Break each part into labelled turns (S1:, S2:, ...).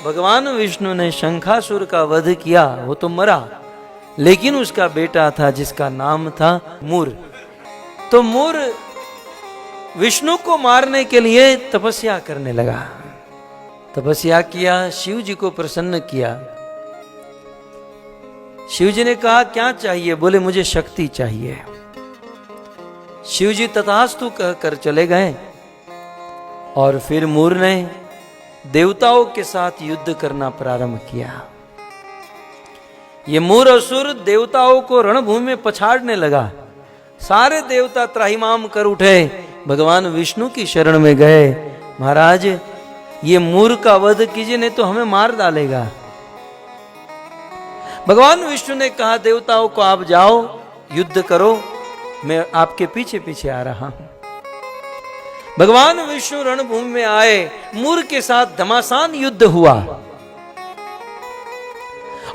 S1: भगवान विष्णु ने शंखासुर का वध किया, वो तो मरा, लेकिन उसका बेटा था जिसका नाम था मूर। तो मूर विष्णु को मारने के लिए तपस्या करने लगा। तपस्या किया, शिव जी को प्रसन्न किया। शिव जी ने कहा क्या चाहिए? बोले मुझे शक्ति चाहिए। शिव जी तथास्तु कहकर चले गए और फिर मूर ने देवताओं के साथ युद्ध करना प्रारंभ किया। ये मूर असुर देवताओं को रणभूमि में पछाड़ने लगा। सारे देवता त्राहिमाम कर उठे, भगवान विष्णु की शरण में गए। महाराज ये मूर का वध कीजिए, नहीं तो हमें मार डालेगा। भगवान विष्णु ने कहा देवताओं को आप जाओ युद्ध करो, मैं आपके पीछे पीछे आ रहा हूं। भगवान विष्णु रणभूमि में आए, मूर के साथ घमासान युद्ध हुआ।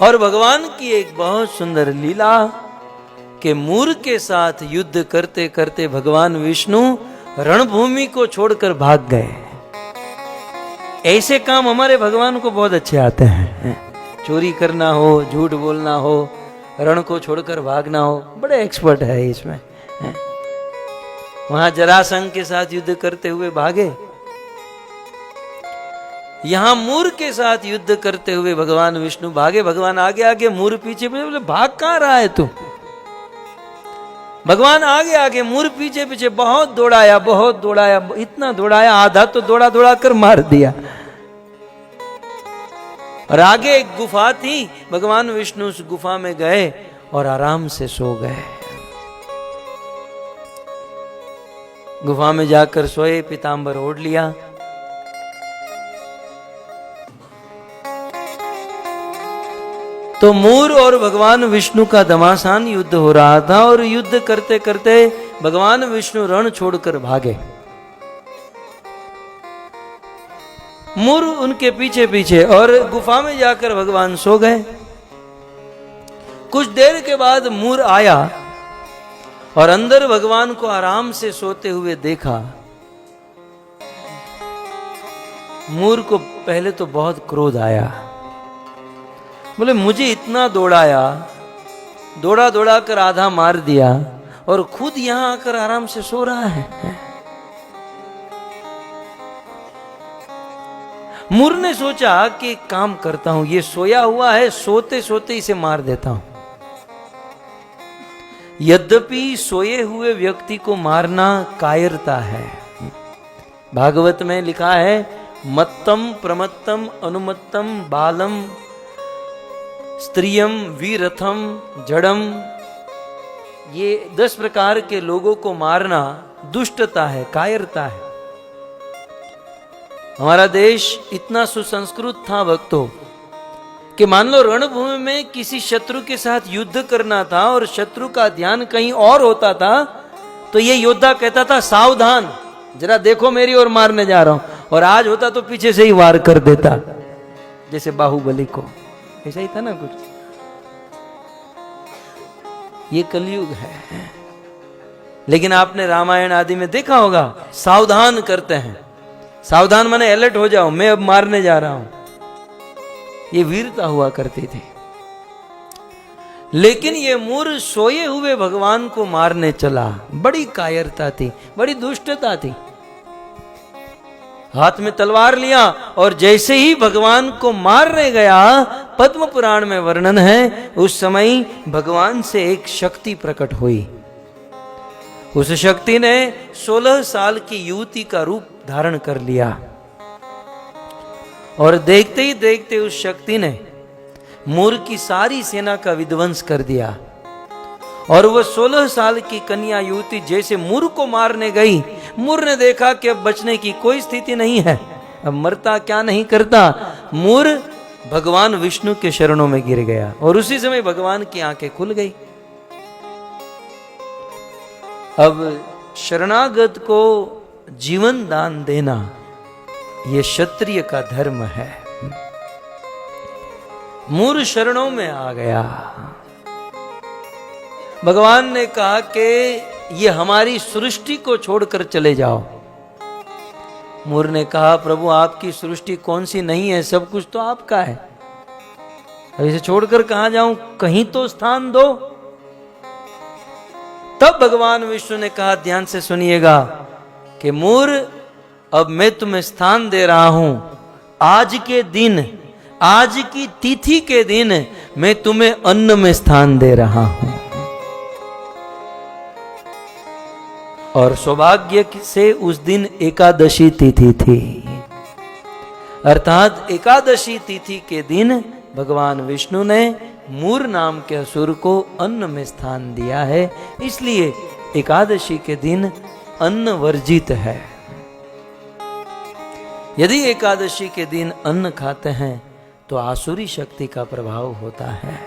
S1: और भगवान की एक बहुत सुंदर लीला कि मूर के साथ युद्ध करते करते भगवान विष्णु रणभूमि को छोड़कर भाग गए। ऐसे काम हमारे भगवान को बहुत अच्छे आते हैं। चोरी करना हो, झूठ बोलना हो, रण को छोड़कर भागना हो, बड़े एक्सपर्ट है इसमें। वहां जरासंध के साथ युद्ध करते हुए भागे, यहां मूर के साथ युद्ध करते हुए भगवान विष्णु भागे। भगवान आगे आगे, मूर पीछे पीछे। बोले भाग कहां रहा है तू? भगवान आगे आगे, मूर पीछे पीछे। बहुत दौड़ाया, बहुत दौड़ाया, इतना दौड़ाया आधा तो दौड़ा दौड़ा कर मार दिया। और आगे एक गुफा थी, भगवान विष्णु उस गुफा में गए और आराम से सो गए। गुफा में जाकर सोए, पीतांबर ओढ़ लिया। तो मूर और भगवान विष्णु का घमासान युद्ध हो रहा था और युद्ध करते करते भगवान विष्णु रण छोड़कर भागे। मूर उनके पीछे पीछे और गुफा में जाकर भगवान सो गए। कुछ देर के बाद मूर आया और अंदर भगवान को आराम से सोते हुए देखा। मूर को पहले तो बहुत क्रोध आया। बोले मुझे इतना दौड़ाया, दौड़ा दौड़ा कर आधा मार दिया और खुद यहां आकर आराम से सो रहा है। मूर ने सोचा कि काम करता हूं, ये सोया हुआ है, सोते सोते इसे मार देता हूं। यद्यपि सोए हुए व्यक्ति को मारना कायरता है। भागवत में लिखा है मत्तम प्रमत्तम अनुमत्तम बालम स्त्रियम वीरथम जड़म। ये 10 प्रकार के लोगों को मारना दुष्टता है, कायरता है। हमारा देश इतना सुसंस्कृत था भक्तों कि मान लो रणभूमि में किसी शत्रु के साथ युद्ध करना था और शत्रु का ध्यान कहीं और होता था, तो ये योद्धा कहता था सावधान, जरा देखो मेरी ओर मारने जा रहा हूं। और आज होता तो पीछे से ही वार कर देता, जैसे बाहुबली को। ऐसा ही था ना कुछ। ये कलयुग है। लेकिन आपने रामायण आदि में देखा होगा, सावधान करते हैं। सावधान माने अलर्ट हो जाओ, मैं अब मारने जा रहा हूं। ये वीरता हुआ करती थी। लेकिन ये मूर सोए हुए भगवान को मारने चला, बड़ी कायरता थी, बड़ी दुष्टता थी। हाथ में तलवार लिया और जैसे ही भगवान को मारने गया, पद्म पुराण में वर्णन है, उस समय भगवान से एक शक्ति प्रकट हुई। उस शक्ति ने 16 साल की युवती का रूप धारण कर लिया और देखते ही देखते उस शक्ति ने मूर की सारी सेना का विध्वंस कर दिया। और वह 16 साल की कन्या युवती जैसे मूर को मारने गई, मूर ने देखा कि अब बचने की कोई स्थिति नहीं है, अब मरता क्या नहीं करता। मूर भगवान विष्णु के शरणों में गिर गया और उसी समय भगवान की आंखें खुल गई। अब शरणागत को जीवन दान देना यह क्षत्रिय का धर्म है। मूर शरणों में आ गया। भगवान ने कहा कि ये हमारी सृष्टि को छोड़कर चले जाओ, मूर ने कहा, प्रभु आपकी सृष्टि कौन सी नहीं है, सब कुछ तो आपका है, अब इसे छोड़कर कहां जाऊं, कहीं तो स्थान दो। तब भगवान विष्णु ने कहा, ध्यान से सुनिएगा, कि मूर अब मैं तुम्हें स्थान दे रहा हूं, आज के दिन, आज की तिथि के दिन मैं तुम्हें अन्न में स्थान दे रहा हूं। और सौभाग्य से उस दिन एकादशी तिथि थी, अर्थात एकादशी तिथि के दिन भगवान विष्णु ने मूर नाम के असुर को अन्न में स्थान दिया है, इसलिए एकादशी के दिन अन्न वर्जित है। यदि एकादशी के दिन अन्न खाते हैं तो आसुरी शक्ति का प्रभाव होता है।